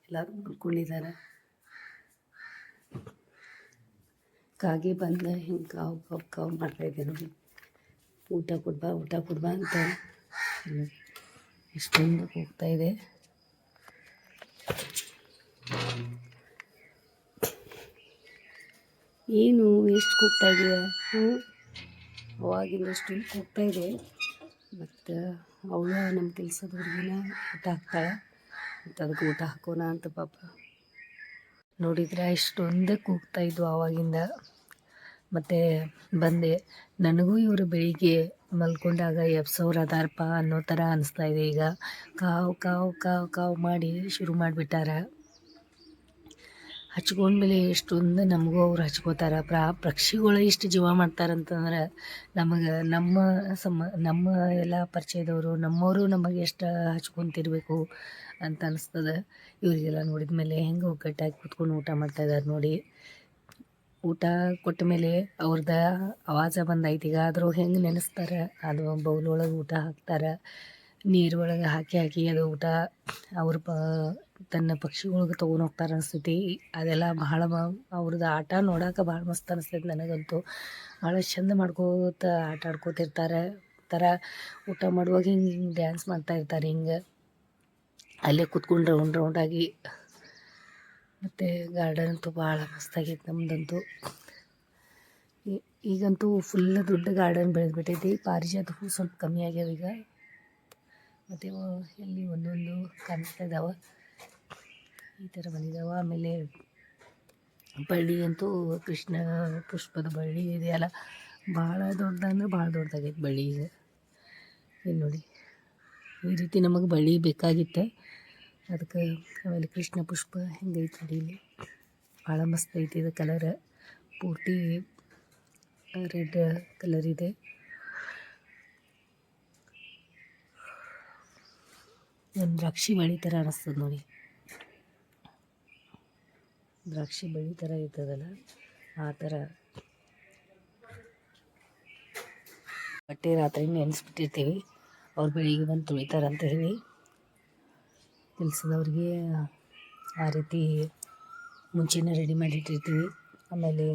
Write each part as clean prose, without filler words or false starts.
ಎಲ್ಲರೂ ಮಲ್ಕೊಂಡಿದ್ದಾರೆ. ಕಾಗೆ ಬಂದ ಹಿಂಗೆ ಕಾವು ಕಾವು ಕಾವು ಮಾಡ್ತಾಯಿದ್ದೆ ನೋಡಿ. ಊಟ ಕೊಡ್ಬಾ ಅಂತ ಇಷ್ಟೊಂದು ಹೋಗ್ತಾಯಿದೆ. ಏನು ಎಷ್ಟು ಕೂಗ್ತಾ ಇದೆಯಾ? ಅವಾಗಿಂದ ಅಷ್ಟೊಂದು ಕೂಗ್ತಾಯಿದೆ. ಮತ್ತು ಅವಳ ನಮ್ಮ ಕೆಲಸದವ್ರಿಗಿನ ಊಟ ಹಾಕ್ತಾಳೆ ಮತ್ತು ಅದಕ್ಕೆ ಊಟ ಹಾಕೋಣ ಅಂತ ಪಾಪ ನೋಡಿದರೆ ಇಷ್ಟೊಂದೇ ಕೂಗ್ತಾಯಿದ್ವು ಆವಾಗಿಂದ. ಮತ್ತು ಬಂದೆ. ನನಗೂ ಇವರು ಬೆಳಿಗ್ಗೆ ಮಲ್ಕೊಂಡಾಗ ಎಬ್ಸೋರು ಅದಾರಪ್ಪ ಅನ್ನೋ ಥರ ಅನಿಸ್ತಾಯಿದೆ ಈಗ. ಕಾವು ಕಾವು ಕಾವು ಕಾವು ಮಾಡಿ ಶುರು ಮಾಡಿಬಿಟ್ಟಾರ. ಹಚ್ಕೊಂಡ್ಮೇಲೆ ಎಷ್ಟೊಂದು ನಮಗೂ ಅವ್ರು ಹಚ್ಕೋತಾರೆ. ಪಕ್ಷಿಗಳು ಇಷ್ಟು ಜೀವ ಮಾಡ್ತಾರಂತಂದ್ರೆ ನಮಗೆ ನಮ್ಮ ಎಲ್ಲ ಪರಿಚಯದವರು ನಮ್ಮವರು ನಮಗೆ ಎಷ್ಟು ಹಚ್ಕೊತಿರ್ಬೇಕು ಅಂತ ಅನಿಸ್ತದೆ. ಇವರಿಗೆಲ್ಲ ನೋಡಿದ ಮೇಲೆ ಹೆಂಗೆ ಒಗ್ಗಟ್ಟಾಗಿ ಕೂತ್ಕೊಂಡು ಊಟ ಮಾಡ್ತಾಯಿದ್ದಾರೆ ನೋಡಿ. ಊಟ ಕೊಟ್ಟ ಮೇಲೆ ಅವ್ರದ್ದು ಆವಾಜ ಬಂದೈತಿ. ಈಗ ಆದರೂ ಹೆಂಗೆ ನೆನೆಸ್ತಾರೆ, ಅದು ಬೌಲೊಳಗೆ ಊಟ ಹಾಕ್ತಾರೆ, ನೀರೊಳಗೆ ಹಾಕಿ ಅದು ಊಟ ತನ್ನ ಪಕ್ಷಿಗಳಿಗೆ ತೊಗೊಂಡು ಹೋಗ್ತಾರೆ ಅನಿಸ್ತೈತಿ. ಅದೆಲ್ಲ ಭಾಳ ಅವ್ರದ್ದು ಆಟ ನೋಡೋಕೆ ಭಾಳ ಮಸ್ತ್ ಅನಿಸ್ತೈತಿ ನನಗಂತೂ. ಭಾಳ ಚಂದ ಮಾಡ್ಕೋತ ಆಟ ಆಡ್ಕೋತಿರ್ತಾರೆ. ಥರ ಊಟ ಮಾಡುವಾಗ ಹಿಂಗೆ ಡ್ಯಾನ್ಸ್ ಮಾಡ್ತಾಯಿರ್ತಾರೆ. ಹಿಂಗೆ ಅಲ್ಲೇ ಕೂತ್ಕೊಂಡು ರೌಂಡಾಗಿ. ಮತ್ತು ಗಾರ್ಡನ್ ಅಂತೂ ಭಾಳ ಮಸ್ತಾಗೈತೆ ನಮ್ಮದಂತೂ. ಈಗಂತೂ ಫುಲ್ ದೊಡ್ಡ ಗಾರ್ಡನ್ ಬೆಳೆದ್ಬಿಟ್ಟೈತಿ. ಪಾರಿಜಾತ ಹೂ ಸ್ವಲ್ಪ ಕಮ್ಮಿ ಆಗ್ಯಾವ ಈಗ. ಮತ್ತು ಎಲ್ಲಿ ಒಂದೊಂದು ಕಾಣಿಸ್ತಾ ಇದ್ದಾವೆ, ಈ ಥರ ಬಂದಿದ್ದಾವೆ. ಆಮೇಲೆ ಬಳ್ಳಿ ಅಂತೂ ಕೃಷ್ಣ ಪುಷ್ಪದ ಬಳ್ಳಿ ಇದೆಯಲ್ಲ, ಭಾಳ ದೊಡ್ಡದಂದ್ರೆ ಭಾಳ ದೊಡ್ಡದಾಗೈತೆ ಬಳ್ಳಿ ಈಗ. ಇಲ್ಲಿ ನೋಡಿ, ಈ ರೀತಿ ನಮಗೆ ಬಳ್ಳಿ ಬೇಕಾಗಿತ್ತು. ಅದಕ್ಕೆ ಆಮೇಲೆ ಕೃಷ್ಣ ಪುಷ್ಪ ಹೆಂಗೈತೆ ನೋಡಿ ಇಲ್ಲಿ, ಭಾಳ ಮಸ್ತ್ ಐತಿ. ಇದು ಕಲರ್ ಪೂರ್ತಿ ರೆಡ್ ಕಲರ್ ಇದೆ. ಒಂದು ದ್ರಾಕ್ಷಿ ಬಳ್ಳಿ ಥರ ಅನ್ನಿಸ್ತದೆ ನೋಡಿ. ದ್ರಾಕ್ಷಿ ಬಳ್ಳಿ ಥರ ಇರ್ತದಲ್ಲ ಆ ಥರ. ಬಟ್ಟೆ ರಾತ್ರಿ ನೆನೆಸ್ಬಿಟ್ಟಿರ್ತೀವಿ, ಅವ್ರು ಬೆಳಿಗ್ಗೆ ಬಂದು ತುಳಿತಾರಂತ ಹೇಳಿ ಕೆಲಸದವ್ರಿಗೆ ಆ ರೀತಿ ಮುಂಚೆನೇ ರೆಡಿ ಮಾಡಿಟ್ಟಿರ್ತೀವಿ. ಆಮೇಲೆ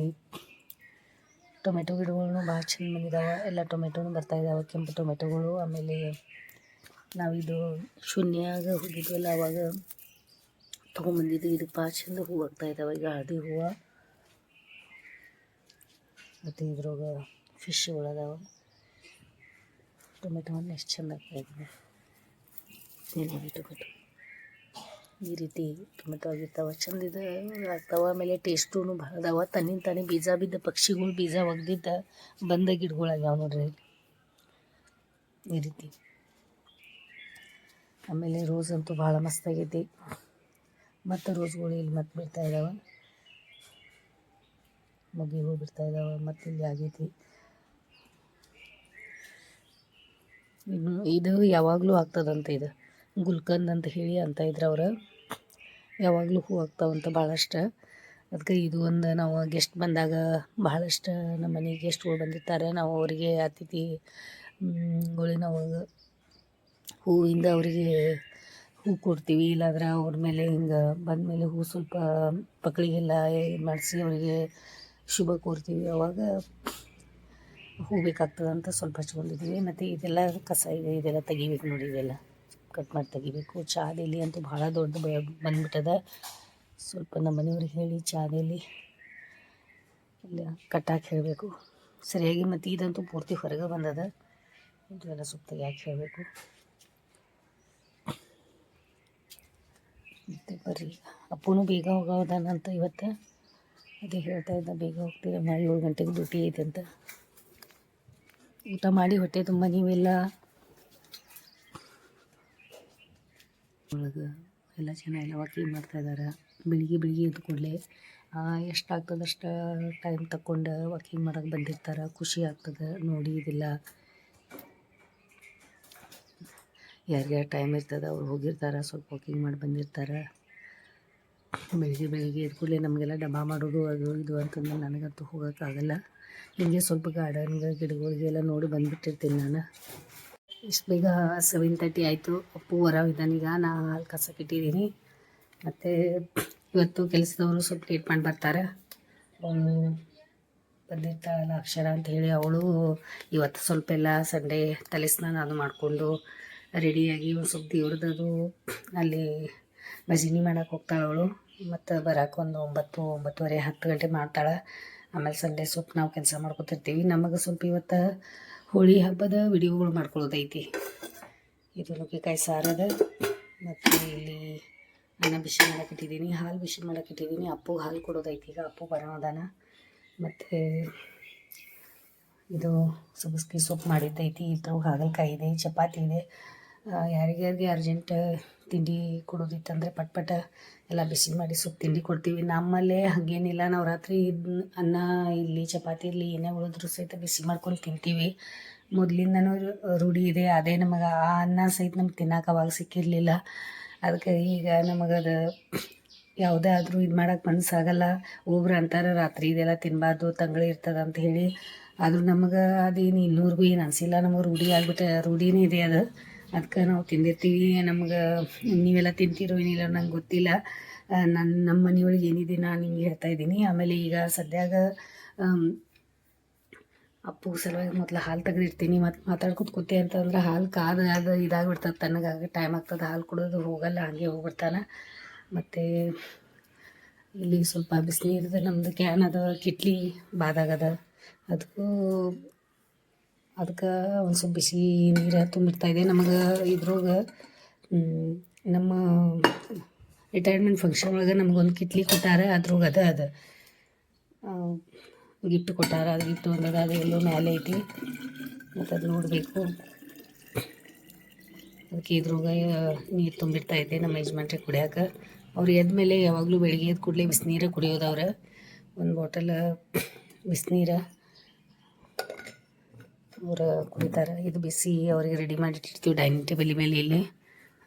ಟೊಮೆಟೊ ಗಿಡಗಳ್ನು ಭಾಳ ಚಂದ ಬಂದಿದ್ದಾವೆ. ಎಲ್ಲ ಟೊಮೆಟೊನು ಬರ್ತಾಯಿದ್ದಾವೆ, ಕೆಂಪು ಟೊಮೆಟೊಗಳು. ಆಮೇಲೆ ನಾವಿದು ಶೂನ್ಯಾಗ ಹೋಗಿದ್ವಲ್ಲ ಅವಾಗ ತೊಗೊಂಬಂದಿದ್ದು. ಇದಕ್ಕೆ ಭಾಳ ಚಂದ ಹೂವು ಆಗ್ತಾಯಿದ್ದಾವೆ ಈಗ, ಹಳದಿ ಹೂವು. ಮತ್ತು ಇದ್ರೊಳಗೆ ಫಿಶ್ಗಳದಾವೆ. ಟೊಮೆಟೊ ಹಣ್ಣು ಎಷ್ಟು ಚಂದ ಆಗ್ತಾಯಿದ್ದಾವೆ. ಟೊಮೆಟೊ ಈ ರೀತಿ ಟೊಮೆಟೊ ಆಗಿರ್ತಾವೆ, ಚಂದಿದ ಆಗ್ತಾವೆ. ಆಮೇಲೆ ಟೇಸ್ಟೂ ಭಾಳ ಅದಾವೆ. ತಾನೇ ಬೀಜ ಬಿದ್ದ ಪಕ್ಷಿಗಳು ಬೀಜ ಒಗ್ದಿದ್ದ ಬಂದ ಗಿಡಗಳಾಗ್ಯಾವ ನೋಡ್ರಿ ಈ ರೀತಿ. ಆಮೇಲೆ ರೋಸ್ ಅಂತೂ ಭಾಳ ಮಸ್ತಾಗೈತಿ. ಮತ್ತು ರೋಸ್ಗಳು ಇಲ್ಲಿ ಮತ್ತೆ ಬಿಡ್ತಾಯಿದ್ದಾವೆ, ಮೊಗ್ಗುಗಳು ಬಿಡ್ತಾಯಿದ್ದಾವೆ. ಮತ್ತು ಇಲ್ಲಿ ಆಗೈತಿ. ಇದು ಯಾವಾಗಲೂ ಆಗ್ತದಂತ. ಇದು ಗುಲ್ಕಂದ್ ಅಂತ ಹೇಳಿ ಅಂತ ಇದ್ರು ಅವ್ರು. ಯಾವಾಗಲೂ ಹೂ ಆಗ್ತಾವಂತ ಭಾಳಷ್ಟು. ಅದಕ್ಕೆ ಇದು ಒಂದು ನಾವು ಗೆಸ್ಟ್ ಬಂದಾಗ ಭಾಳಷ್ಟು ನಮ್ಮ ಮನೆಗೆ ಗೆಸ್ಟ್ಗಳು ಬಂದಿರ್ತಾರೆ. ನಾವು ಅವರಿಗೆ ಅತಿಥಿಗಳಿನ ಹೂವಿಂದ ಅವರಿಗೆ ಹೂ ಕೊಡ್ತೀವಿ. ಇಲ್ಲಾಂದ್ರೆ ಅವ್ರ ಮೇಲೆ ಹಿಂಗೆ ಬಂದಮೇಲೆ ಹೂ ಸ್ವಲ್ಪ ಪಕ್ಕಳಿಗೆಲ್ಲ ಮಾಡಿಸಿ ಅವರಿಗೆ ಶುಭ ಕೋರ್ತೀವಿ. ಅವಾಗ ಹೂ ಬೇಕಾಗ್ತದಂತ ಸ್ವಲ್ಪ ಹಚ್ಕೊಂಡಿದ್ದೀವಿ. ಮತ್ತು ಇದೆಲ್ಲ ಕಸ ಇದೆ, ಇದೆಲ್ಲ ತೆಗಿಬೇಕು ನೋಡಿ. ಇದೆಲ್ಲ ಕಟ್ ಮಾಡಿ ತೆಗಿಬೇಕು. ಚಾದೆಲಿ ಅಂತೂ ಭಾಳ ದೊಡ್ಡ ಬಂದ್ಬಿಟ್ಟದ. ಸ್ವಲ್ಪ ನಮ್ಮ ಮನೆಯವ್ರಿಗೆ ಹೇಳಿ ಚಾದೆಲಿ ಇಲ್ಲ ಕಟ್ಟಾಕಿ ಹೇಳಬೇಕು ಸರಿಯಾಗಿ. ಮತ್ತು ಇದಂತೂ ಪೂರ್ತಿ ಹೊರಗೆ ಬಂದದ. ಇದೆಲ್ಲ ಸ್ವಲ್ಪ ತೆಗಿಯಾಕೆ ಹೇಳಬೇಕು. ಮತ್ತು ಬರ್ರಿ, ಅಪ್ಪನೂ ಬೇಗ ಹೋಗೋದಾನಂತ ಇವತ್ತು. ಅದೇ ಹೇಳ್ತಾ ಇದ್ದ, ಬೇಗ ಹೋಗ್ತೀರಮ್ಮ, 7 ಗಂಟೆಗೆ ಡ್ಯೂಟಿ ಐತೆ ಅಂತ. ಊಟ ಮಾಡಿ ಹೊಟ್ಟೆ ತುಂಬ ನೀವೆಲ್ಲ ಒಳಗೆ ಎಲ್ಲ ಜನ ಎಲ್ಲ ವಾಕಿಂಗ್ ಮಾಡ್ತಾಯಿದ್ದಾರೆ. ಬೆಳಿಗ್ಗೆ ಎದ್ದು ಕೂಡಲೇ ಎಷ್ಟಾಗ್ತದೆ ಅಷ್ಟು ಟೈಮ್ ತಗೊಂಡು ವಾಕಿಂಗ್ ಮಾಡೋಕೆ ಬಂದಿರ್ತಾರೆ. ಖುಷಿ ಆಗ್ತದೆ ನೋಡಿ. ಇದೆಲ್ಲ ಯಾರ್ಯಾರು ಟೈಮ್ ಇರ್ತದೆ ಅವ್ರು ಹೋಗಿರ್ತಾರೆ, ಸ್ವಲ್ಪ ವಾಕಿಂಗ್ ಮಾಡಿ ಬಂದಿರ್ತಾರೆ. ಬೆಳಿಗ್ಗೆ ಎದ್ದು ಕೂಡಲೇ ನಮಗೆಲ್ಲ ಡಬ್ಬ ಮಾಡೋದು ಅದು ಇದು ಅಂತಂದ್ರೆ ನನಗಂತೂ ಹೋಗೋಕ್ಕಾಗಲ್ಲ. ಹೀಗೆ ಸ್ವಲ್ಪ ಗಾರ್ಡನ್ಗೆ ಗಿಡಗಳಿಗೆಲ್ಲ ನೋಡಿ ಬಂದುಬಿಟ್ಟಿರ್ತೀನಿ ನಾನು. ಇಷ್ಟು ಬೇಗ 7:30 ಆಯಿತು. ಅಪ್ಪು ಹೊರಗಿದ್ದಾನೀಗ. ನಾ ಹಾಲು ಕಸಕ್ಕಿಟ್ಟಿದ್ದೀನಿ. ಮತ್ತು ಇವತ್ತು ಕೆಲಸದವರು ಸ್ವಲ್ಪ ಲೇಟ್ ಮಾಡಿ ಬರ್ತಾರೆ. ಅವಳು ಬಂದಿರ್ತಾಳಲ್ಲ ಅಕ್ಷರ ಅಂತ ಹೇಳಿ, ಅವಳು ಇವತ್ತು ಸ್ವಲ್ಪ ಎಲ್ಲ ಸಂಡೇ ತಲೆ ಸ್ನಾನ ಅದು ಮಾಡಿಕೊಂಡು ರೆಡಿಯಾಗಿ ಒಂದು ಸ್ವಲ್ಪ ದೇವ್ರದ್ದು ಅಲ್ಲಿ ಭಜನೆ ಮಾಡೋಕೆ ಹೋಗ್ತಾಳೆ ಅವಳು. ಮತ್ತು ಬರೋಕೆ ಒಂದು 9-9:30 10 ಗಂಟೆ ಮಾಡ್ತಾಳೆ. ಆಮೇಲೆ ಸಂಡೇ ಸ್ವಲ್ಪ ನಾವು ಕೆಲಸ ಮಾಡ್ಕೊತಿರ್ತೀವಿ. ನಮಗೆ ಸ್ವಲ್ಪ ಇವತ್ತು ಹೋಳಿ ಹಬ್ಬದ ವಿಡಿಯೋಗಳು ಮಾಡ್ಕೊಳ್ಳೋದೈತಿ. ಇದು ನುಗ್ಗೆಕಾಯಿ ಸಾರದ, ಮತ್ತು ಇಲ್ಲಿ ಅನ್ನ ಬಿಸಿ ಮಾಡೋಕ್ಕಿಟ್ಟಿದ್ದೀನಿ, ಹಾಲು ಬಿಸಿ ಮಾಡೋಕ್ಕಿಟ್ಟಿದ್ದೀನಿ. ಅಪ್ಪು ಹಾಲು ಕೊಡೋದೈತಿ, ಈಗ ಅಪ್ಪು ಬರೋದಾನ. ಮತ್ತು ಇದು ಸಬ್ಬಸ್ಗೆ ಸೊಪ್ಪು ಮಾಡಿದ್ದೈತಿ. ಇದ್ರೊಳಗೆ ಹಾಗಲಕಾಯಿ ಇದೆ, ಚಪಾತಿ ಇದೆ. ಯಾರಿಗಾರಿಗೆ ಅರ್ಜೆಂಟ್ ತಿಂಡಿ ಕೊಡೋದಿತ್ತಂದರೆ ಪಟ್ ಎಲ್ಲ ಬಿಸಿ ಮಾಡಿ ಸ್ವಲ್ಪ ತಿಂಡಿ ಕೊಡ್ತೀವಿ. ನಮ್ಮಲ್ಲೇ ಹಾಗೇನಿಲ್ಲ, ನಾವು ರಾತ್ರಿ ಅನ್ನ ಇರಲಿ ಚಪಾತಿ ಇರಲಿ ಏನೇ ಉಳಿದ್ರೂ ಸಹಿತ ಬಿಸಿ ಮಾಡ್ಕೊಂಡು ತಿಂತೀವಿ. ಮೊದಲಿಂದನೂ ರೂಢಿ ಇದೆ. ಅದೇ ನಮಗೆ ಆ ಅನ್ನ ಸಹಿತ ನಮ್ಗೆ ತಿನ್ನೋಕೆ ಅವಾಗ ಸಿಕ್ಕಿರಲಿಲ್ಲ. ಅದಕ್ಕೆ ಈಗ ನಮಗದು ಯಾವುದೇ ಆದರೂ ಇದು ಮಾಡೋಕೆ ಮನಸ್ಸಾಗಲ್ಲ. ಒಬ್ರು ಅಂತಾರೆ ರಾತ್ರಿ ಇದೆಲ್ಲ ತಿನ್ನಬಾರ್ದು, ತಂಗಳು ಇರ್ತದೆ ಅಂತ ಹೇಳಿ. ಆದರೂ ನಮಗೆ ಅದೇನು ಇನ್ನೂರಿಗೂ ಏನು ಅನಿಸಿಲ್ಲ. ನಮಗೆ ರೂಢಿ ಆಗ್ಬಿಟ್ಟು ರೂಢಿನೇ ಇದೆ ಅದು. ಅದಕ್ಕೆ ನಾವು ತಿಂದಿರ್ತೀವಿ. ನಮ್ಗೆ ನೀವೆಲ್ಲ ತಿಂತೀರೋ ಏನಿಲ್ಲ ನಂಗೆ ಗೊತ್ತಿಲ್ಲ. ನಮ್ಮ ಮನೆಯೊಳಗೆ ಏನಿದೆ ನಾನು ನಿಮ್ಗೆ ಹೇಳ್ತಾ ಇದ್ದೀನಿ. ಆಮೇಲೆ ಈಗ ಸದ್ಯಾಗ ಅಪ್ಪು ಸಲುವಾಗಿ ಮೊದಲು ಹಾಲು ತೆಗೆದಿರ್ತೀನಿ. ಮತ್ತು ಮಾತಾಡ್ಕೊತ ಕೂತೆ ಅಂತಂದ್ರೆ ಹಾಲು ಅದು ಇದಾಗ್ಬಿಡ್ತದೆ, ತಣ್ಣಗಾಗಿ ಟೈಮ್ ಆಗ್ತದೆ. ಹಾಲು ಕುಡಿಯೋದು ಹೋಗಲ್ಲ, ಹಾಗೆ ಹೋಗ್ಬಿಡ್ತಾನೆ. ಮತ್ತು ಇಲ್ಲಿ ಸ್ವಲ್ಪ ಬಿಸಿನೀರ್ದು ನಮ್ಮದು ಕ್ಯಾನ್ ಅದ, ಕಿಟ್ಲಿ ಬಾದಾಗದ. ಅದಕ್ಕೆ ಒಂದು ಸ್ವಲ್ಪ ಬಿಸಿ ನೀರು ತುಂಬಿರ್ತಾಯಿದೆ. ನಮಗೆ ಇದ್ರೊಳಗೆ ನಮ್ಮ ರಿಟೈರ್ಮೆಂಟ್ ಫಂಕ್ಷನ್ ಒಳಗೆ ನಮಗೊಂದು ಕಿಟ್ಲಿ ಕೊಟ್ಟಾರೆ. ಅದ್ರೊಳಗೆ ಅದು ಗಿಫ್ಟ್ ಕೊಟ್ಟಾರ. ಅದು ಗಿಫ್ಟ್ ಒಂದದ, ಅದು ಎಲ್ಲೋ ಮೇಲೆ ಐತಿ. ಮತ್ತು ಅದು ನೋಡಬೇಕು. ಅದಕ್ಕೆ ಇದ್ರೊಳಗೆ ನೀರು ತುಂಬಿರ್ತಾಯಿದೆ ನಮ್ಮ ಯಜಮಾನ್ರಿಗೆ ಕುಡಿಯೋಕೆ. ಅವ್ರು ಎದ್ಮೇಲೆ ಯಾವಾಗಲೂ ಬೆಳಿಗ್ಗೆ ಎದ್ದು ಕೂಡಲೇ ಬಿಸಿನೀರು ಕುಡಿಯೋದು. ಅವ್ರು ಒಂದು ಬಾಟಲ್ ಬಿಸಿನೀರು ಅವ್ರು ಕುಡಿತಾರೆ. ಇದು ಬಿಸಿ ಅವ್ರಿಗೆ ರೆಡಿ ಮಾಡಿಟ್ಟಿರ್ತೀವಿ ಡೈನಿಂಗ್ ಟೇಬಲ್ ಮೇಲೆ ಇಲ್ಲಿ.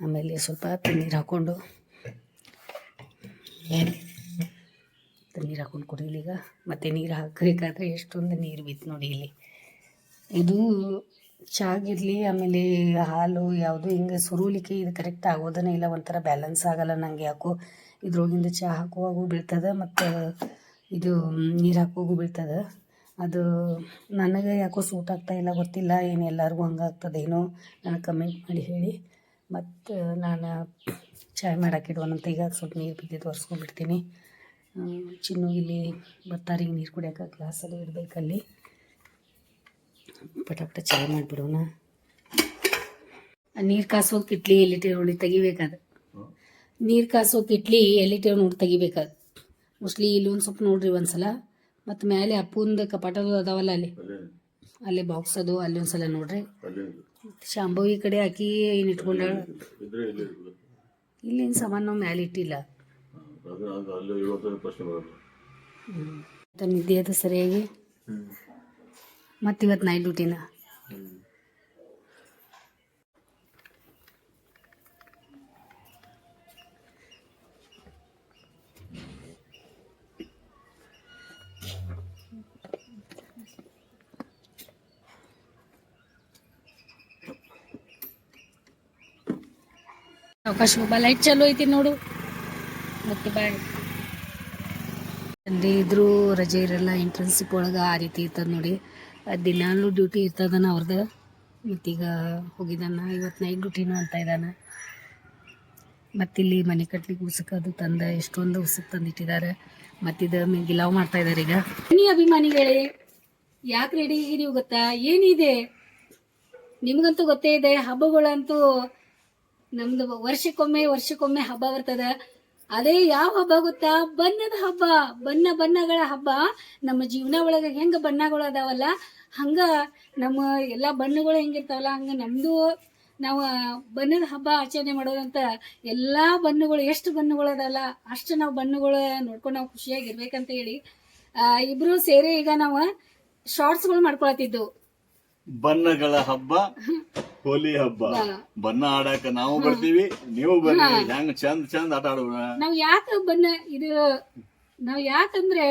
ಆಮೇಲೆ ಸ್ವಲ್ಪ ನೀರು ಹಾಕ್ಕೊಂಡು ನೀರು ಹಾಕ್ಕೊಂಡು ಕುಡೀಲಿ ಈಗ. ಮತ್ತು ನೀರು ಹಾಕಬೇಕಾದ್ರೆ ಎಷ್ಟೊಂದು ನೀರು ಬಿತ್ತು ನೋಡಿ ಇಲ್ಲಿ. ಇದು ಚಾಗಿರಲಿ ಆಮೇಲೆ ಹಾಲು ಯಾವುದು ಹಿಂಗೆ ಸುರುಲಿಕ್ಕೆ ಇದು ಕರೆಕ್ಟ್ ಆಗೋದನೇ ಇಲ್ಲ. ಒಂಥರ ಬ್ಯಾಲೆನ್ಸ್ ಆಗೋಲ್ಲ ನನಗೆ ಯಾಕೋ. ಇದ್ರೊಳಗಿಂದ ಚಹಾ ಹಾಕುವಾಗೂ ಬೀಳ್ತದೆ, ಮತ್ತು ಇದು ನೀರು ಹಾಕುವಾಗೂ ಬೀಳ್ತದೆ. ಅದು ನನಗೆ ಯಾಕೋ ಸೂಟ್ ಆಗ್ತಾಯಿಲ್ಲ, ಗೊತ್ತಿಲ್ಲ. ಏನು ಎಲ್ಲರಿಗೂ ಹಂಗಾಗ್ತದೇನೋ, ನನಗೆ ಕಮೆಂಟ್ ಮಾಡಿ ಹೇಳಿ. ಮತ್ತು ನಾನು ಚಾಯ್ ಮಾಡೋಕ್ಕಿಡುವನಂತ ಈಗ ಸ್ವಲ್ಪ ನೀರು ಬಿದ್ದಿದ್ದು ಒರೆಸ್ಕೊಂಡ್ಬಿಡ್ತೀನಿ. ಚಿನ್ನು ಇಲ್ಲಿ ಬರ್ತಾರೆ, ಈಗ ನೀರು ಕುಡಿಯೋಕೆ ಗ್ಲಾಸಲ್ಲಿ ಇಡಬೇಕಲ್ಲಿ. ಪಟ ಚಾಯ್ ಮಾಡಿಬಿಡೋಣ. ನೀರು ಕಾಸೋ ಕಿಟ್ಲಿ ಎಲ್ಲಿಟ್ಟೆ ನೋಡಿ ತೆಗಿಬೇಕಾದ. ನೀರು ಕಾಸೋ ಕಿಟ್ಲಿ ಎಲ್ಲಿಟ್ಟೆ ನೋಡಿ ತೆಗಿಬೇಕಾದ. ಮೋಸ್ಟ್ಲಿ ಇಲ್ಲೊಂದು ಸ್ವಲ್ಪ ನೋಡ್ರಿ ಒಂದ್ಸಲ. ಮತ್ತು ಮೇಲೆ ಅಪ್ಪುಂದು ಕಪಾಟದು ಅದಾವಲ್ಲ ಅಲ್ಲೇ ಬಾಕ್ಸ್ ಅದು ಅಲ್ಲಿ ಒಂದ್ಸಲ ನೋಡ್ರಿ. ಶಾಂಭವಿ ಕಡೆ ಹಾಕಿ ಏನು ಇಟ್ಕೊಂಡಾಳ. ಇಲ್ಲೇನು ಸಾಮಾನು ನಾವು ಮೇಲೆ ಇಟ್ಟಿಲ್ಲ. ನಿದ್ದೆ ಅದು ಸರಿಯಾಗಿ. ಮತ್ತು ಇವತ್ತು ನೈಟ್ ಡ್ಯೂಟಿನ ಅವಕಾಶ ಒಬ್ಬ ಲೈಟ್ ಚಾಲು ಐತಿ ನೋಡು. ಮತ್ತೆ ಬಾಯ್. ಸಂಡೇ ಇದ್ರೂ ರಜೆ ಇರಲ್ಲ. ಇಂಟರ್ನ್ಶಿಪ್ ಒಳಗೆ ಆ ರೀತಿ ಇರ್ತದೆ ನೋಡಿ. ದಿನಾಲೂ ಡ್ಯೂಟಿ ಇರ್ತದನ ಅವ್ರದ್ದು. ಮತ್ತೀಗ ಹೋಗಿದ್ದಾನ, ಇವತ್ತು ನೈಟ್ ಡ್ಯೂಟಿನೂ ಅಂತ ಇದ್ದಾನೆ. ಮತ್ತಿಲ್ಲಿ ಮನೆ ಕಟ್ಲಿಕ್ಕೆ ಉಸುಕ್ ಅದು ತಂದ ಎಷ್ಟೊಂದು ಉಸುಕ್ ತಂದಿಟ್ಟಿದ್ದಾರೆ. ಮತ್ತಿದು ಗಿಲಾವ್ ಮಾಡ್ತಾ ಇದ್ದಾರೆ ಈಗ. ಬನ್ನಿ ಅಭಿಮಾನಿಗಳೇ, ಯಾಕೆ ರೆಡಿ ನೀವು ಗೊತ್ತಾ? ಏನಿದೆ ನಿಮಗಂತೂ ಗೊತ್ತೇ ಇದೆ. ಹಬ್ಬಗಳಂತೂ ನಮ್ದು ವರ್ಷಕ್ಕೊಮ್ಮೆ ಹಬ್ಬ ಬರ್ತದ. ಅದೇ ಯಾವ ಹಬ್ಬ ಗೊತ್ತಾ? ಬಣ್ಣದ ಹಬ್ಬ. ಬಣ್ಣಗಳ ಹಬ್ಬ. ನಮ್ಮ ಜೀವನ ಒಳಗೆ ಹೆಂಗ ಬಣ್ಣಗಳು ಅದಾವಲ್ಲ, ಹಂಗ ನಮ್ಮ ಎಲ್ಲ ಬಣ್ಣಗಳು ಹೆಂಗಿರ್ತಾವಲ್ಲ ಹಂಗ ನಮ್ದು ನಾವು ಬಣ್ಣದ ಹಬ್ಬ ಆಚರಣೆ ಮಾಡೋದಂತ. ಎಲ್ಲಾ ಬಣ್ಣಗಳು ಎಷ್ಟು ಬಣ್ಣಗಳು ಅದಲ್ಲ ಅಷ್ಟು ನಾವು ಬಣ್ಣಗಳು ನೋಡ್ಕೊಂಡು ನಾವು ಖುಷಿಯಾಗಿರ್ಬೇಕಂತ ಹೇಳಿ ಇಬ್ರು ಸೇರಿ ಈಗ ನಾವು ಶಾರ್ಟ್ಸ್ಗಳು ಮಾಡ್ಕೊಳತಿದ್ದು. ಬಣ್ಣಗಳ ಹಬ್ಬ, ಹೋಲಿ ಹಬ್ಬ. ಬಣ್ಣ ಆಡಾಕ ನಾವು ಬರ್ತೀವಿ, ನೀವು ಬನ್ನಿ. ಹೆಂಗ್ ಚಂದ ಆಟ ಆಡೋಣ. ನಾವ್ ಯಾಕಂದ್ರೆ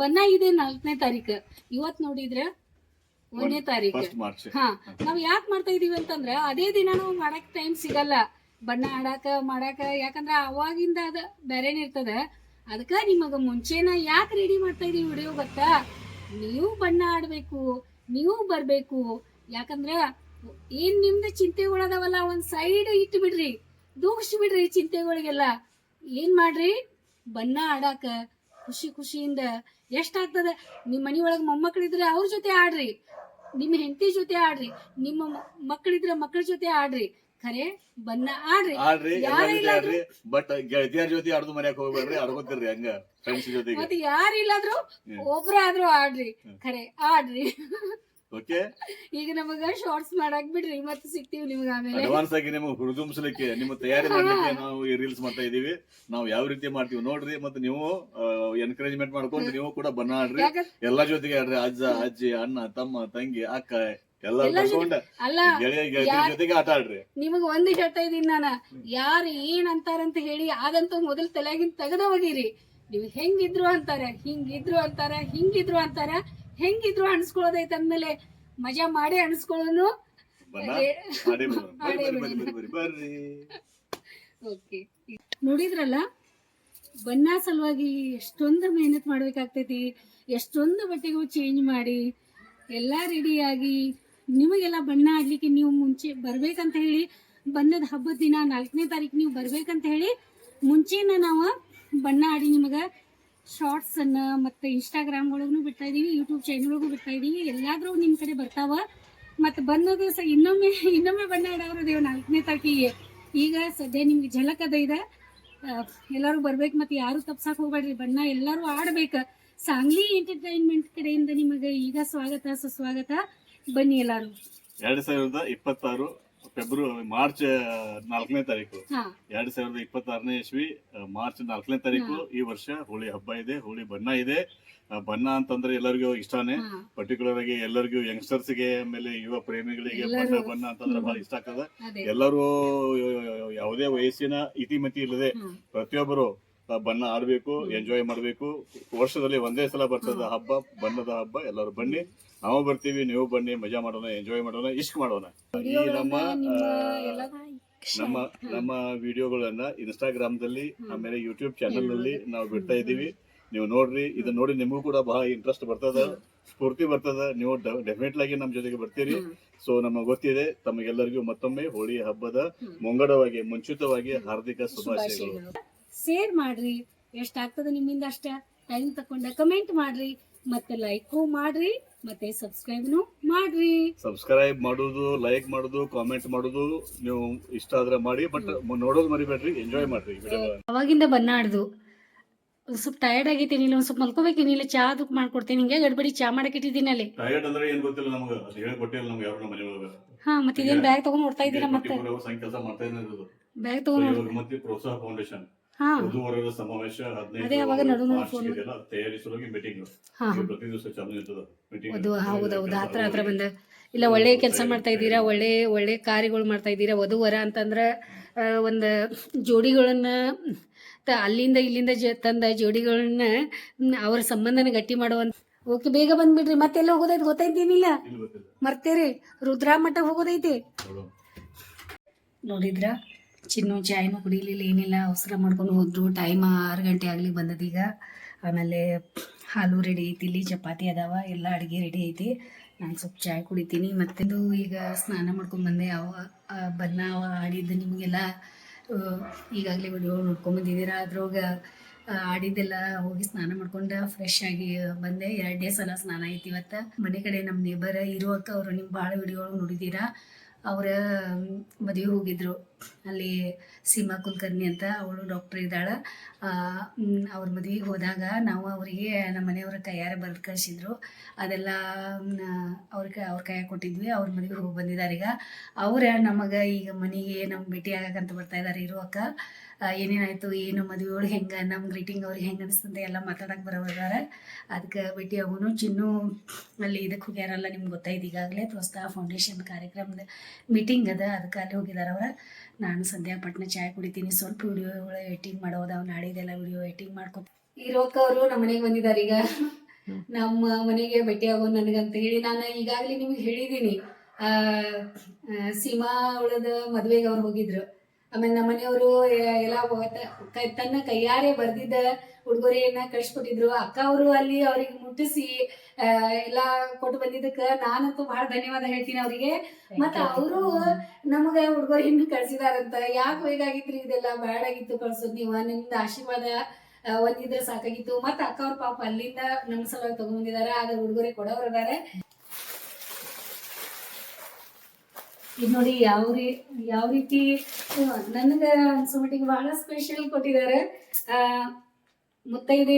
ಬಣ್ಣ ಇದೆ 4ನೇ ತಾರೀಕು. ಇವತ್ ನೋಡಿದ್ರೆ 1ನೇ ತಾರೀಕು. ನಾವ್ ಯಾಕೆ ಮಾಡ್ತಾ ಇದೀವಿ ಅಂತಂದ್ರೆ ಅದೇ ದಿನ ನಾವು ಮಾಡಕ್ ಟೈಮ್ ಸಿಗಲ್ಲ. ಬಣ್ಣ ಆಡಾಕ ಮಾಡಾಕ. ಯಾಕಂದ್ರ ಅವಾಗಿಂದ ಅದ ಬೇರೆನೇ ಇರ್ತದ. ಅದಕ್ಕ ನಿಮಗ ಮುಂಚೆನ ಯಾಕೆ ರೆಡಿ ಮಾಡ್ತಾ ಇದೀವಿ ವಿಡಿಯೋ ಗೊತ್ತಾ? ನೀವು ಬಣ್ಣ ಆಡ್ಬೇಕು, ನೀವು ಬರ್ಬೇಕು. ಯಾಕಂದ್ರ ಏನ್ ನಿಮ್ದು ಚಿಂತೆಗಳದಾವಲ್ಲ ಒಂದ್ ಸೈಡ್ ಇಟ್ಟು ಬಿಡ್ರಿ, ದೂಗ್ಸಿ ಬಿಡ್ರಿ ಚಿಂತೆಗಳಿಗೆಲ್ಲ. ಏನ್ ಮಾಡ್ರಿ, ಬಣ್ಣ ಆಡಾಕ ಖುಷಿ ಖುಷಿಯಿಂದ ಎಷ್ಟಾಗ್ತದ. ನಿಮ್ಮ ಮನಿ ಒಳಗ ಮೊಮ್ಮಕ್ಳಿದ್ರೆ ಅವ್ರ ಜೊತೆ ಆಡ್ರಿ, ನಿಮ್ಮ ಹೆಂಡತಿ ಜೊತೆ ಆಡ್ರಿ, ನಿಮ್ಮ ಮಕ್ಕಳಿದ್ರೆ ಮಕ್ಕಳ ಜೊತೆ ಆಡ್ರಿ. ಖರೆ ಬಣ್ಣ ಆಡ್ರಿ. ಯಾರ ಆಡ್ರಿ, ಬಟ್ ಗೆಳತಿಯರ ಜೊತೆ ಆಡ್ದು ಮನ್ಯಾಗ ಹೋಗ್ಬೇಡ್ರಿ, ಆಡ್ಕೋತಿರ್ರಿ ಹಂಗ ಫ್ರೆಂಡ್ಸ್ ಜೊತೆಗೆ. ಮತ್ತೆ ಯಾರಿಲ್ಲಾದ್ರು ಒಬ್ರಾದ್ರೂ ಆಡ್ರಿ, ಖರೆ ಆಡ್ರಿ. ಓಕೆ, ಈಗ ನಮಗ ಶಾರ್ಟ್ಸ್ ಮಾಡಾಕ್ ಬಿಡ್ರಿ, ಮತ್ತೆ ಸಿಗ್ತೀವಿ ನಿಮ್ಗೆ ಆಮೇಲೆ. ಅಡ್ವಾನ್ಸ್ ಆಗಿ ನಿಮಗೆ ಹುರಿದುಂಬಿಸ್ಲಿಕ್ಕೆ, ನಿಮ್ಮ ತಯಾರಿ ಮಾಡ್ಲಿಕ್ಕೆ ನಾವು ಈ ರೀಲ್ಸ್ ಮಾಡ್ತಾ ಇದೀವಿ. ನಾವು ಯಾವ ರೀತಿ ಮಾಡ್ತೀವಿ ನೋಡ್ರಿ, ಮತ್ತೆ ನೀವು ಎನ್ಕರೇಜ್ಮೆಂಟ್ ಮಾಡ್ಕೊಂಡು ನೀವು ಕೂಡ ಬಣ್ಣ ಆಡ್ರಿ. ಎಲ್ಲಾ ಜೊತೆಗೆ ಆಡ್ರಿ, ಅಜ್ಜ ಅಜ್ಜಿ ಅಣ್ಣ ತಮ್ಮ ತಂಗಿ ಅಕ್ಕ ಎಲ್ಲ ಕರ್ಕೊಂಡ ಗೆಳೆಯ ಜೊತೆಗೆ ಆಟ ಆಡ್ರಿ. ನಿಮಗ ಒಂದ್ ಹೇಳ್ತಾ ಇದೀನಿ ನಾನು, ಯಾರು ಏನ್ ಅಂತಾರಂತ ಹೇಳಿ ಅದಂತ ಮೊದಲ್ ತಲೆಯಾಗಿನ್ ತೆಗೆದ ಹೋಗಿರಿ. ನೀವು ಹೆಂಗಿದ್ರು ಅಂತಾರ, ಹಿಂಗಿದ್ರು ಅಂತಾರ, ಹಿಂಗಿದ್ರು ಅಂತಾರ, ಹೆಂಗಿದ್ರು ಅನ್ಸ್ಕೊಳ್ಳೋದೈತೆ ಅಂದ್ಮೇಲೆ ಮಜಾ ಮಾಡಿ ಅನ್ಸ್ಕೊಳ್ಳೋನು. ಓಕೆ, ನೋಡಿದ್ರಲ್ಲ ಬಣ್ಣ ಸಲುವಾಗಿ ಎಷ್ಟೊಂದು ಮೆಹನತ್ ಮಾಡ್ಬೇಕಾಗ್ತೈತಿ. ಎಷ್ಟೊಂದು ಬಟ್ಟೆಗಳು ಚೇಂಜ್ ಮಾಡಿ ಎಲ್ಲ ರೆಡಿಯಾಗಿ ನಿಮಗೆಲ್ಲ ಬಣ್ಣ ಆಡ್ಲಿಕ್ಕೆ ನೀವು ಮುಂಚೆ ಬರ್ಬೇಕಂತ ಹೇಳಿ, ಬಣ್ಣದ ಹಬ್ಬದ ದಿನ 4ನೇ ತಾರೀಕು ನೀವು ಬರ್ಬೇಕಂತ ಹೇಳಿ ಮುಂಚೆನ ನಾವು ಬಣ್ಣ ಆಡಿ ನಿಮಗೆ ಶಾರ್ಟ್ಸ್ ಅನ್ನ ಮತ್ತೆ ಇನ್ಸ್ಟಾಗ್ರಾಮ್ ಒಳಗೂ ಬಿಡ್ತಾ ಇದೀವಿ, ಯೂಟ್ಯೂಬ್ ಚಾನಲ್ ಒಳಗೂ ಬಿಡ್ತಾ ಇದೀವಿ. ಎಲ್ಲಾದ್ರೂ ನಿಮ್ ಕಡೆ ಬರ್ತಾವ. ಮತ್ತೆ ಬಂದ ದಿವಸ ಇನ್ನೊಮ್ಮೆ ಬಣ್ಣ ಆಡೋದೇವ್ 4ನೇ ತಾರೀಕಿಗೆ. ಈಗ ಸದ್ಯ ನಿಮ್ಗೆ ಝಲಕ್ ಅದ ಇದೆ, ಎಲ್ಲರೂ ಬರ್ಬೇಕು. ಮತ್ತೆ ಯಾರು ತಪ್ಸಾಕ್ ಹೋಗ್ಬೇಡ್ರಿ, ಬಣ್ಣ ಎಲ್ಲರೂ ಆಡ್ಬೇಕು. ಸಾಂಗ್ಲಿ ಎಂಟರ್ಟೈನ್ಮೆಂಟ್ ಕಡೆಯಿಂದ ನಿಮಗೆ ಈಗ ಸ್ವಾಗತ ಸುಸ್ವಾಗತ. ಬನ್ನಿ ಎಲ್ಲಾರು. 2026 ಮಾರ್ಚ್ 4ನೇ ತಾರೀಕು 2026ನೇ ಇಸ್ವಿ ಮಾರ್ಚ್ 4ನೇ ತಾರೀಕು ಈ ವರ್ಷ ಹೋಳಿ ಹಬ್ಬ ಇದೆ, ಹೋಳಿ ಬಣ್ಣ ಇದೆ. ಬಣ್ಣ ಅಂತಂದ್ರೆ ಎಲ್ಲರಿಗೂ ಇಷ್ಟಾನೆ, ಪರ್ಟಿಕ್ಯುಲರ್ ಆಗಿ ಎಲ್ಲರಿಗೂ ಯಂಗ್ಸ್ಟರ್ಸ್ ಗೆ, ಆಮೇಲೆ ಯುವ ಪ್ರೇಮಿಗಳಿಗೆ ಬಣ್ಣ ಅಂತಂದ್ರೆ ಬಹಳ ಇಷ್ಟ ಆಗ್ತದೆ. ಎಲ್ಲರೂ ಯಾವುದೇ ವಯಸ್ಸಿನ ಇತಿಮಿತಿ ಇಲ್ಲದೆ ಪ್ರತಿಯೊಬ್ಬರು ಬಣ್ಣ ಆಡ್ಬೇಕು, ಎಂಜಾಯ್ ಮಾಡ್ಬೇಕು. ವರ್ಷದಲ್ಲಿ ಒಂದೇ ಸಲ ಬರ್ತದ ಹಬ್ಬ, ಬಣ್ಣದ ಹಬ್ಬ. ಎಲ್ಲರೂ ಬನ್ನಿ, ನಾವು ಬರ್ತೀವಿ, ನೀವು ಬನ್ನಿ, ಮಜಾ ಮಾಡೋಣ, ಎಂಜಾಯ್ ಮಾಡೋಣ, ಇಷ್ಟ ಮಾಡೋಣ. ಈ ನಮ್ಮ ವಿಡಿಯೋಗಳನ್ನ ಇನ್ಸ್ಟಾಗ್ರಾಮ್ ದಲ್ಲಿ ಆಮೇಲೆ ಯೂಟ್ಯೂಬ್ ಚಾನೆಲ್ ನಲ್ಲಿ ನಾವು ಬಿಡ್ತಾ ಇದೀವಿ. ನೀವು ನೋಡ್ರಿ, ಇದನ್ನ ನೋಡಿ ನಿಮಗೂ ಕೂಡ ಬಹಳ ಇಂಟ್ರೆಸ್ಟ್ ಬರ್ತದ, ಸ್ಫೂರ್ತಿ ಬರ್ತದ. ನೀವು ಡೆಫಿನೆಟ್ಲಿ ಆಗಿ ನಮ್ಮ ಜೊತೆಗೆ ಬರ್ತೀರಿ. ಸೊ ನಮಗೆ ಗೊತ್ತಿದೆ. ತಮಗೆಲ್ಲರಿಗೂ ಮತ್ತೊಮ್ಮೆ ಹೋಳಿ ಹಬ್ಬದ ಮುಂಚಿತವಾಗಿ ಹಾರ್ದಿಕ ಶುಭಾಶಯಗಳು. ಶೇರ್ ಮಾಡ್ರಿ, ಎಷ್ಟಾಗ್ತದ ನಿಮ್ಮಿಂದ ಅಷ್ಟ ಟೈಮ್ ತಕೊಂಡ ಕಮೆಂಟ್ ಮಾಡ್ರಿ, ಮತ್ತೆ ಲೈಕ್ ಮಾಡ್ರಿ, ಮತ್ತೆ ಸಬ್ಸ್ಕ್ರೈಬ್ನು ಮಾಡ್ರಿ. ಸಬ್ಸ್ಕ್ರೈಬ್ ಮಾಡೋದು, ಲೈಕ್ ಮಾಡೋದು, ಕಾಮೆಂಟ್ ಮಾಡೋದು ನೀವು ಇಷ್ಟ ಆದ್ರೆ ಮಾಡಿ, ಬಟ್ ನೋಡೋದು ಮರಿಬೇಡ್ರಿ, ಎಂಜಾಯ್ ಮಾಡ್ರಿ. ಅವಾಗಿಂದ ಬಣ್ಣ ಆಡ್ದು ಸ್ವಲ್ಪ ಟಯರ್ಡ್ ಆಗೈತಿ, ನೀನು ಒಂದ್ ಸ್ವಲ್ಪ ಮಲ್ಕೋಬೇಕೇನಿಲ್ಲ, ಚಾ ಅದಕ್ಕೆ ಮಾಡ್ಕೊಡ್ತೇನೆ. ಹಿಂಗೆ ಗಡ್ಬಡಿ ಚಾ ಮಾಡಕ್ ಇಟ್ಟಿದ್ದೀನಿ ಅಲ್ಲಿ. ಟಯರ್ಡ್ ಅಂದ್ರೆ ಏನ್ ಗೊತ್ತಿಲ್ಲ ನಮಗೆ, ಅದು ಹೇಳಿ ಕೊಟ್ಟಿಲ್ಲ ನಮ್ಗೆ ಯಾರು ಮನೆ ಒಳಗ. ಹಾ, ಮತ್ತೆ ಇದೇನ್ ಬ್ಯಾಗ್ ತಗೊಂಡ್ ನೋಡ್ತಾ ಇದ್ದೀರಾ? ಮತ್ತೆ ಕೆಲಸ ಮಾಡ್ತಾ ಇರೋದು ಬ್ಯಾಗ್ ತಗೊಂಡ್ ಮತ್ತೆ ಪ್ರೋತ್ಸಾಹ ಫೌಂಡೇಶನ್ ವಧುವರರ ಸಮಾವೇಶ ಅದೇ ಅವಾಗ ತಯಾರಿಸುವಾಗಿ ಮೀಟಿಂಗ್ ಪ್ರತಿ ದಿವಸ ಚಾಲೂ ಇರ್ತದ ಮೀಟಿಂಗ್. ಹೌದೌದು, ಹತ್ರ ಬಂದ ಇಲ್ಲ, ಒಳ್ಳೆ ಕೆಲಸ ಮಾಡ್ತಾ ಇದ್ದೀರಾ, ಒಳ್ಳೆ ಕಾರ್ಯಗಳು ಮಾಡ್ತಾ ಇದ್ದೀರಾ. ವಧುವರ ಅಂತಂದ್ರೆ ಒಂದು ಜೋಡಿಗಳನ್ನ ಅಲ್ಲಿಂದ ಇಲ್ಲಿಂದ ತಂದ ಜೋಡಿಗಳನ್ನ ಅವ್ರ ಸಂಬಂಧನ ಗಟ್ಟಿ ಮಾಡುವಂತ. ಓಕೆ, ಬೇಗ ಬಂದ್ಬಿಡ್ರಿ. ಮತ್ತೆಲ್ಲ ಹೋಗೋದೈತಿ ಗೊತ್ತೈತೇನಿಲ್ಲ, ಮರ್ತೇರಿ. ರುದ್ರಾಮಠ ಹೋಗೋದೈತಿ. ನೋಡಿದ್ರ, ಚಿನ್ನು ಚಾಯ್ನು ಕುಡಿಲಿಲ್ಲ, ಏನಿಲ್ಲ, ಅವಸರ ಮಾಡ್ಕೊಂಡು ಹೋದ್ರು. ಟೈಮ್ 6 ಗಂಟೆ ಆಗಲಿ ಬಂದದೀಗ. ಆಮೇಲೆ ಹಾಲು ರೆಡಿ ಐತಿ, ಇಲ್ಲಿ ಚಪಾತಿ ಅದಾವ, ಎಲ್ಲ ಅಡುಗೆ ರೆಡಿ ಐತಿ. ನಾನು ಸ್ವಲ್ಪ ಚಾಯ್ ಕುಡಿತೀನಿ. ಮತ್ತೆಂದು ಈಗ ಸ್ನಾನ ಮಾಡ್ಕೊಂಡು ಬಂದೆ. ಬಣ್ಣ ಆಡಿದ್ದು ನಿಮಗೆಲ್ಲ ಈಗಾಗಲೇ ವಿಡಿಯೋ ನೋಡ್ಕೊಂಬಂದಿದ್ದೀರಾ. ಅದ್ರೊಳಗೆ ಆಡಿದ್ದೆಲ್ಲ ಹೋಗಿ ಸ್ನಾನ ಮಾಡ್ಕೊಂಡು ಫ್ರೆಶ್ ಆಗಿ ಬಂದೆ. 2ನೇ ಸಲ ಸ್ನಾನ ಐತಿ ಇವತ್ತು. ಮನೆ ಕಡೆ ನಮ್ಮ ನೇಬರ್ ಇರುವಕ್ಕ ಅವರು ನಿಮ್ಮ ಭಾಳ ವಿಡಿಯೋ ನೋಡಿದ್ದೀರಾ. ಅವರ ಮದುವೆ ಹೋಗಿದ್ರು ಅಲ್ಲಿ, ಸೀಮಾ ಕುಲಕರ್ಣಿ ಅಂತ, ಅವಳು ಡಾಕ್ಟರ್ ಇದ್ದಾಳೆ. ಅವ್ರ ಮದುವೆಗೆ ಹೋದಾಗ ನಾವು ಅವರಿಗೆ ನಮ್ಮ ಮನೆಯವ್ರ ಕೈಯಾರ ಬರೆದು ಕಳಿಸಿದ್ರು. ಅದೆಲ್ಲ ಅವ್ರ ಕೈಯಾಗ ಕೊಟ್ಟಿದ್ವಿ. ಅವ್ರ ಮದುವೆಗೆ ಹೋಗಿ ಬಂದಿದ್ದಾರೆ. ಈಗ ನಮಗೆ ಈಗ ಮನೆಗೆ ನಮ್ಗೆ ಭೇಟಿ ಆಗಕ್ಕಂತ ಬರ್ತಾ ಇದ್ದಾರೆ ಇರುವಕ್ಕ. ಏನೇನಾಯಿತು, ಏನು ಮದುವೆ ಒಳಗೆ ಹೆಂಗೆ, ನಮ್ಮ ಗ್ರೀಟಿಂಗ್ ಅವ್ರಿಗೆ ಹೆಂಗೆ ಅನಿಸ್ತಂತೆ ಎಲ್ಲ ಮಾತಾಡಕ್ಕೆ ಬರೋದಾರೆ. ಅದಕ್ಕೆ ಭೇಟಿ ಆಗೋನು. ಚಿನ್ನು ಅಲ್ಲಿ ಇದಕ್ಕೆ ಹೋಗ್ಯಾರಲ್ಲ, ನಿಮ್ಗೆ ಗೊತ್ತಾಯ್ತು ಈಗಾಗಲೇ, ಪ್ರೋತ್ಸಾಹ ಫೌಂಡೇಶನ್ ಕಾರ್ಯಕ್ರಮದ ಮೀಟಿಂಗ್ ಅದ, ಅದಕ್ಕೆ ಅಲ್ಲಿ ಹೋಗಿದ್ದಾರೆ ಅವ್ರು. ನಾನು ಸಂಧ್ಯಾ ಪಟ್ನ ಚಾಯ್ ಕುಡಿತೀನಿ. ಸ್ವಲ್ಪ ವಿಡಿಯೋಗಳು ಎಡಿಟಿಂಗ್ ಮಾಡೋದಾವ್, ನಾಡಿದೆಲ್ಲ ವಿಡಿಯೋ ಎಡಿಟಿಂಗ್ ಮಾಡ್ಕೊತ ಇರೋಕೆ ಅವರು ನಮ್ಮ ಮನೆಗೆ ಬಂದಿದ್ದಾರೆ. ಈಗ ನಮ್ಮ ಮನೆಗೆ ಭೇಟಿ ಆಗೋ ನನಗಂತ ಹೇಳಿ ನಾನು ಈಗಾಗಲೇ ನಿಮ್ಗೆ ಹೇಳಿದ್ದೀನಿ. ಸೀಮಾ ಅವಳದ ಮದುವೆಗೆ ಅವ್ರು ಹೋಗಿದ್ರು. ಆಮೇಲೆ ನಮ್ಮ ಮನೆಯವರು ಎಲ್ಲ ತನ್ನ ಕೈಯಾರೆ ಬರ್ದಿದ್ದ ಉಡುಗೊರೆಯನ್ನ ಕಳಿಸ್ಕೊಟ್ಟಿದ್ರು. ಅಕ್ಕ ಅವರು ಅಲ್ಲಿ ಅವ್ರಿಗೆ ಮುಟ್ಟಿಸಿ ಎಲ್ಲಾ ಕೊಟ್ಟು ಬಂದಿದ್ದಕ್ಕ ನಾನಂತೂ ಬಹಳ ಧನ್ಯವಾದ ಹೇಳ್ತೀನಿ ಅವ್ರಿಗೆ. ಮತ್ತ ಅವರು ನಮಗ ಉಡುಗೊರೆಯನ್ನು ಕಳ್ಸಿದಾರಂತ. ಯಾಕೆ ಬೇಕಾಗಿತ್ರಿ ಇದೆಲ್ಲ, ಬ್ಯಾಡಾಗಿತ್ತು ಕಳ್ಸೋದ್, ನೀವು ನಿಮ್ದು ಆಶೀರ್ವಾದ ಒಂದಿದ್ರೆ ಸಾಕಾಗಿತ್ತು. ಮತ್ತ ಅಕ್ಕ ಅವ್ರ ಪಾಪ ಅಲ್ಲಿಂದ ನಮ್ಮ ಸಲುವಾಗಿ ತಗೊಂಡ್ಬಂದಿದಾರ, ಅದ್ರ ಉಡುಗೊರೆ ಕೊಡೋರು ಅದಾರೆ. ಇದು ನೋಡಿ ಯಾವ ರೀತಿ ನನಗೆ ಅನ್ಸೋ ಮಟ್ಟಿಗೆ ಬಹಳ ಸ್ಪೆಷಲ್ ಕೊಟ್ಟಿದ್ದಾರೆ. ಮುತ್ತೈದೆ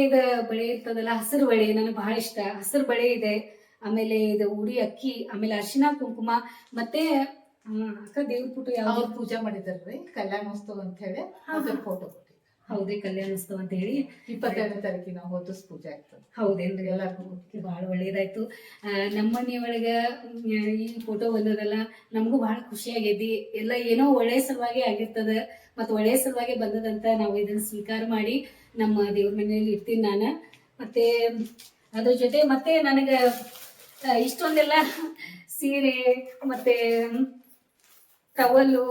ಬಳೆ ಇರ್ತದಲ್ಲ, ಹಸಿರು ಬಳೆ ನನಗೆ ಬಹಳ ಇಷ್ಟ. ಹಸಿರು ಬಳೆ ಇದೆ, ಆಮೇಲೆ ಇದು ಉಡಿ ಅಕ್ಕಿ, ಆಮೇಲೆ ಅರಿಶಿನ ಕುಂಕುಮ, ಮತ್ತೆ ಅಕ್ಕ ದೇವ್ರ ಫೋಟೋ ಯಾವ ಪೂಜೆ ಮಾಡಿದಾರ್ರಿ, ಕಲ್ಯಾಣೋತ್ಸವ ಅಂತ ಹೇಳಿ ಫೋಟೋ. ಹೌದ್ರಿ, ಕಲ್ಯಾಣೋತ್ಸವ ಅಂತ ಹೇಳಿ 22ನೇ ತಾರೀಕಿನ ಹೊತ್ತು ಪೂಜೆ ಆಗ್ತದೆ. ಹೌದೇನ್ರಿ? ಎಲ್ಲರಿಗೂ ಬಹಳ ಒಳ್ಳೇದಾಯ್ತು. ನಮ್ಮ ಮನೆಯೊಳಗ ಈ ಫೋಟೋ ಬಂದದಲ್ಲ, ನಮಗೂ ಬಹಳ ಖುಷಿ ಆಗೈತಿ. ಎಲ್ಲ ಏನೋ ಒಳ್ಳೆ ಸಲುವಾಗಿ ಆಗಿರ್ತದ, ಮತ್ತು ಒಳ್ಳೆ ಸಲುವಾಗಿ ಬಂದದಂತ ನಾವು ಇದನ್ನ ಸ್ವೀಕಾರ ಮಾಡಿ ನಮ್ಮ ದೇವ್ರ ಮನೆಯಲ್ಲಿ ಇರ್ತೀನಿ ನಾನು. ಮತ್ತೆ ಅದ್ರ ಜೊತೆ ಮತ್ತೆ ನನಗ ಇಷ್ಟೊಂದೆಲ್ಲ ಸೀರೆ ಮತ್ತೆ ಟವಲ್ಲು,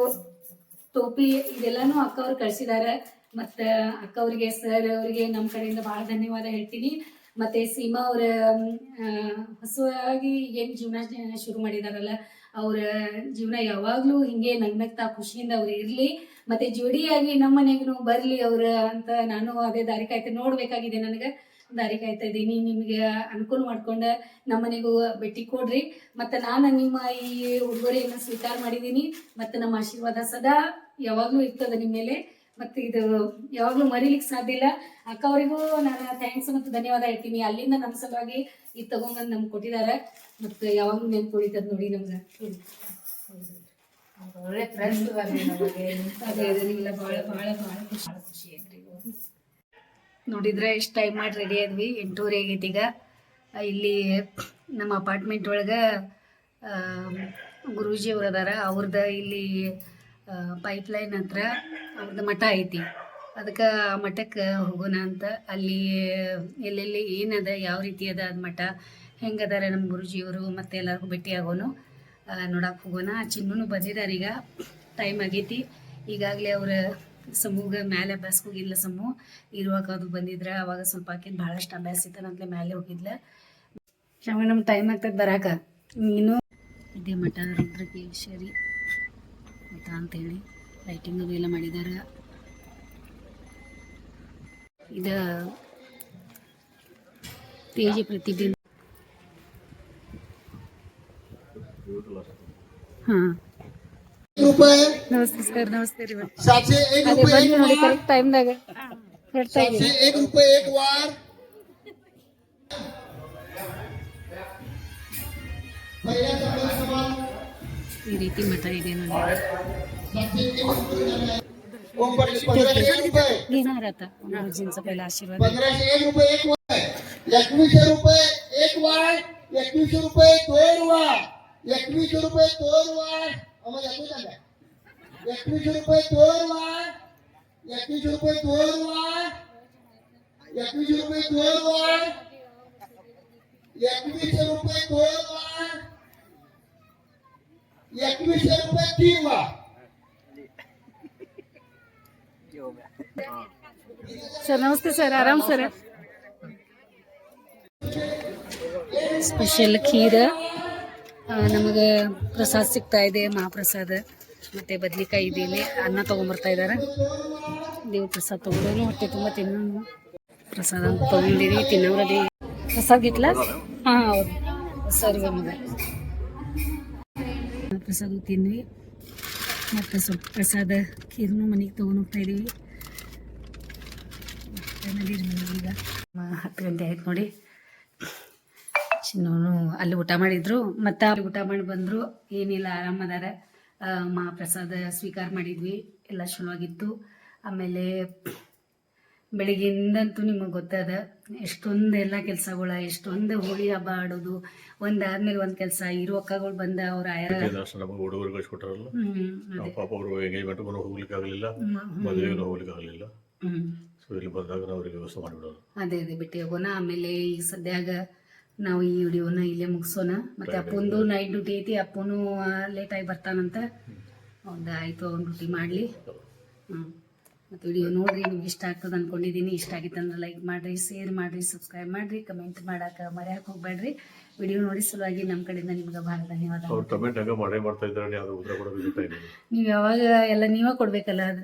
ಟೋಪಿ ಇದೆಲ್ಲಾನು ಅಕ್ಕ ಅವ್ರು ಕಳ್ಸಿದಾರೆ. ಮತ್ತ ಅಕ್ಕ ಅವ್ರಿಗೆ, ಸರ್ ಅವರಿಗೆ ನಮ್ಮ ಕಡೆಯಿಂದ ಬಹಳ ಧನ್ಯವಾದ ಹೇಳ್ತೀನಿ. ಮತ್ತೆ ಸೀಮಾ ಅವರ ಹೊಸದಾಗಿ ಏನ್ ಜೀವನ ಶುರು ಮಾಡಿದಾರಲ್ಲ, ಅವ್ರ ಜೀವನ ಯಾವಾಗ್ಲೂ ಹಿಂಗೆ ನಗ್ನಗ್ತಾ ಖುಷಿಯಿಂದ ಅವ್ರು ಇರ್ಲಿ, ಮತ್ತೆ ಜೋಡಿಯಾಗಿ ನಮ್ಮ ಮನೆಗೂ ಬರ್ಲಿ ಅವ್ರ ಅಂತ ನಾನು ಅದೇ ದಾರಿ ಕಾಯ್ತಾ ನೋಡ್ಬೇಕಾಗಿದೆ. ನನಗೆ ದಾರಿ ಕಾಯ್ತಾ ಇದ್ದೀನಿ. ನಿಮ್ಗೆ ಅನುಕೂಲ ಮಾಡ್ಕೊಂಡ ನಮ್ಮ ಮನೆಗೂ ಭೇಟಿ ಕೊಡ್ರಿ. ಮತ್ತೆ ನಾನು ನಿಮ್ಮ ಈ ಉಡುಗೊರೆಯನ್ನು ಸ್ವೀಕಾರ ಮಾಡಿದ್ದೀನಿ. ಮತ್ತೆ ನಮ್ಮ ಆಶೀರ್ವಾದ ಸದಾ ಯಾವಾಗ್ಲೂ ಇರ್ತದ ನಿಮ್ಮ ಮೇಲೆ. ಮತ್ತೆ ಇದು ಯಾವಾಗ್ಲೂ ಮರಿಲಿಕ್ಕೆ ಸಾಧ್ಯ ಇಲ್ಲ. ಅಕ್ಕ ಅವರಿಗೂ ನಾನು ಥ್ಯಾಂಕ್ಸ್ ಮತ್ತು ಧನ್ಯವಾದ ಹೇಳ್ತೀನಿ. ಅಲ್ಲಿಂದ ನಮ್ಮ ಸಲುವಾಗಿ ಇದು ತಗೊಂಡ್ಬಂದು ನಮ್ಗೆ ಕೊಟ್ಟಿದ್ದಾರೆ. ಮತ್ತೆ ಯಾವಾಗ್ಲೂ ನೆನ್ಪು ಉಳಿತದ ನೋಡಿ ನಮ್ಗೆ. ಒಳ್ಳೆ ಫ್ರೆಂಡ್ಸ್ ನಿಮ್ಗೆಲ್ಲ ಬಹಳ ಬಹಳ ಬಹಳ ಖುಷಿ ಐತ್ರಿ. ನೋಡಿದ್ರೆ ಎಷ್ಟು ಟೈಮ್ ಮಾಡಿ ರೆಡಿ ಆದ್ವಿ, 8:30 ಆಗೈತಿ ಈಗ. ಇಲ್ಲಿ ನಮ್ಮ ಅಪಾರ್ಟ್ಮೆಂಟ್ ಒಳಗೆ ಗುರೂಜಿ ಅವ್ರು ಅದಾರ. ಅವ್ರದ್ದು ಇಲ್ಲಿ ಪೈಪ್ಲೈನ್ ಹತ್ರ ಅವ್ರದ್ದು ಮಠ ಐತಿ. ಅದಕ್ಕೆ ಆ ಮಠಕ್ಕೆ ಹೋಗೋಣ ಅಂತ. ಅಲ್ಲಿ ಎಲ್ಲೆಲ್ಲಿ ಏನದ, ಯಾವ ರೀತಿ ಅದ ಅದು ಮಠ, ಹೆಂಗದಾರೆ ನಮ್ಮ ಗುರೂಜಿಯವರು, ಮತ್ತು ಎಲ್ಲರಿಗೂ ಭೇಟಿ ಆಗೋನು, ನೋಡಕ್ಕೆ ಹೋಗೋಣ. ಚಿನ್ನೂ ಬಂದಿದ್ದಾರೆ. ಈಗ ಟೈಮ್ ಆಗೈತಿ. ಈಗಾಗಲೇ ಅವ್ರ ಸಮೂಹ ಮ್ಯಾಲೆ ಅಭ್ಯಾಸಕ್ಕೆ ಹೋಗಿಲ್ಲ. ಸಮೂಹ ಇರುವಾಗ ಅದು ಬಂದಿದ್ರೆ ಅವಾಗ ಸ್ವಲ್ಪ ಆಕಿನ ಭಾಳಷ್ಟು ಅಭ್ಯಾಸ ಇತ್ತಂತಲೇ ಮ್ಯಾಲೆ ಹೋಗಿದ್ಲ. ಶ್ರಮ ನಮ್ಗೆ ಟೈಮ್ ಆಗ್ತದೆ ಬರಾಕ. ನೀನು ಇದೇ ಮಠ ರುದ್ರಕೇಶ್ವರಿ ಮಠ ಅಂತೇಳಿ ಲೈಟಿಂಗ್ ಅದು ಎಲ್ಲ ಮಾಡಿದ್ದಾರೆ. ಇದು ತೇಜ ಪ್ರತಿಬಿಂಬ. ಹಾಂ, ನಮಸ್ತೆ ಸರ್. ನಮಸ್ತೆ ರೀ. ಅದೇ ಬಂದು ನೋಡಿ ಕರೆಕ್ಟ್ ಟೈಮ್ದಾಗ ಹೇಳ್ತಾ ಇದ್ದೀನಿ. ಈ ರೀತಿ ಮಠ ಇದೆ ನೋಡಿ. घेणार आता गुरुजींचा पहिला आशीर्वाद. 1501 रुपये 21 रुपये 1 वाढ, 21 रुपये 2 वाढ, 21 रुपये 2 वाढ, आम्हाला येतो का? 21 रुपये 2 वाढ, 21 रुपये 2 वाढ, 21 रुपये 2 वाढ, 21 रुपये 2 वाढ, 21 रुपये 3 वाढ. ಸರ್ ನಮಸ್ತೆ ಸರ್. ಆರಾಮ್ ಸರ್. ಸ್ಪೆಷಲ್ ಖೀರ್ ನಮಗೆ ಪ್ರಸಾದ ಸಿಗ್ತಾ ಇದೆ, ಮಹಾಪ್ರಸಾದ. ಮತ್ತು ಬದ್ನಿಕಾಯಿ ಇದೆ. ಇಲ್ಲಿ ಅನ್ನ ತೊಗೊಂಬರ್ತಾ ಇದ್ದಾರೆ. ದೇವ್ರ ಪ್ರಸಾದ ತೊಗೊಂಡು ಹೊಟ್ಟೆ ತುಂಬ ತಿನ್ನೋನು ಪ್ರಸಾದ ಅಂತ ತೊಗೊಂಡಿರಿ. ತಿನ್ನೋರದಿ ಪ್ರಸಾದ ಗಿಟ್ಲ. ಹಾಂ ಹೌದು ಸರಿ. ನಮಗೆ ಪ್ರಸಾದ ತಿಂದ್ವಿ. ಮತ್ತು ಸ್ವಲ್ಪ ಪ್ರಸಾದ ಖೀರ್ನು ಮನೆಗೆ ತೊಗೊಂಡು ಹೋಗ್ತಾ ಇದ್ದೀವಿ. ಈಗ 10 ಗಂಟೆ ಆಯ್ತು ನೋಡಿ. ಚಿನ್ನೋನು ಅಲ್ಲಿ ಊಟ ಮಾಡಿದ್ರು, ಮತ್ತು ಅಲ್ಲಿ ಊಟ ಮಾಡಿ ಬಂದರು. ಏನಿಲ್ಲ, ಆರಾಮದಾರ. ಮಹಾಪ್ರಸಾದ ಸ್ವೀಕಾರ ಮಾಡಿದ್ವಿ, ಎಲ್ಲ ಚಲೋವಾಗಿತ್ತು. ಆಮೇಲೆ ಬೆಳಿಗ್ಗೆಯಿಂದಂತೂ ನಿಮಗೆ ಗೊತ್ತದ ಎಷ್ಟೊಂದು ಎಲ್ಲ ಕೆಲಸಗಳ, ಎಷ್ಟೊಂದು ಹೋಳಿ ಹಬ್ಬ ಆಡೋದು, ಒಂದಾದ್ಮೇಲೆ ಒಂದು ಕೆಲಸ. ಇರೋ ಅಕ್ಕಗಳು ಬಂದ ಅವ್ರ ಹುಡುಗರು ಕಳಿಸ್ಕೊಟ್ರಲ್ಲ ಪಾಪ, ಅವರು ಎಂಗೇಜ್ಮೆಂಟ್ ಹೋಗ್ಲಿಕ್ಕೆ ಆಗಲಿಲ್ಲ, ಮದುವೆಗೂ ಹೋಗ್ಲಿಕ್ಕೆ ಆಗಲಿಲ್ಲ. ಸೊ ಇಲ್ಲಿ ಬಂದಾಗ ನಾವು ಅವರಿಗೆ ವ್ಯವಸ್ಥೆ ಮಾಡಿಬಿಡೋದು. ಅದೇ ಭೇಟಿ ಹೋಗೋಣ. ಆಮೇಲೆ ಈಗ ಸದ್ಯಾಗ ನಾವು ಈ ವಿಡಿಯೋನ ಇಲ್ಲೇ ಮುಗಿಸೋಣ. ಮತ್ತು ಅಪ್ಪಂದು ನೈಟ್ ಡ್ಯೂಟಿ ಐತಿ. ಅಪ್ಪನೂ ಲೇಟಾಗಿ ಬರ್ತಾನಂತ. ಹೌದಾ, ಆಯಿತು, ಅವ್ನು ಡ್ಯೂಟಿ ಮಾಡಲಿ. ಮತ್ತು ವಿಡಿಯೋ ನೋಡಿರಿ ನಿಮ್ಗೆ ಇಷ್ಟ ಆಗ್ತದೆ ಅಂದ್ಕೊಂಡಿದ್ದೀನಿ. ಇಷ್ಟ ಆಗಿತ್ತು ಅಂದ್ರೆ ಲೈಕ್ ಮಾಡಿರಿ, ಶೇರ್ ಮಾಡಿರಿ, ಸಬ್ಸ್ಕ್ರೈಬ್ ಮಾಡಿರಿ, ಕಮೆಂಟ್ ಮಾಡೋಕೆ ಮರೆಯೋಕೆ ಹೋಗ್ಬೇಡ್ರಿ. ವಿಡಿಯೋ ನೋಡಿ ಸಲುವಾಗಿ ನಮ್ಮ ಕಡೆಯಿಂದ ನಿಮ್ಗೆ ಭಾಳ ಧನ್ಯವಾದ. ಕಮೆಂಟ್ ಹಂಗ ಮಾಡೇ ಮಾಡ್ತಾ ಇದ್ದಾರೆ, ಅದು ಉತ್ತರ ಕೊಡೋದು ಗೊತ್ತಾಯಿಲ್ಲ. ನೀವು ಯಾವಾಗ ಎಲ್ಲ ನೀವೇ ಕೊಡಬೇಕಲ್ಲ ಅದು.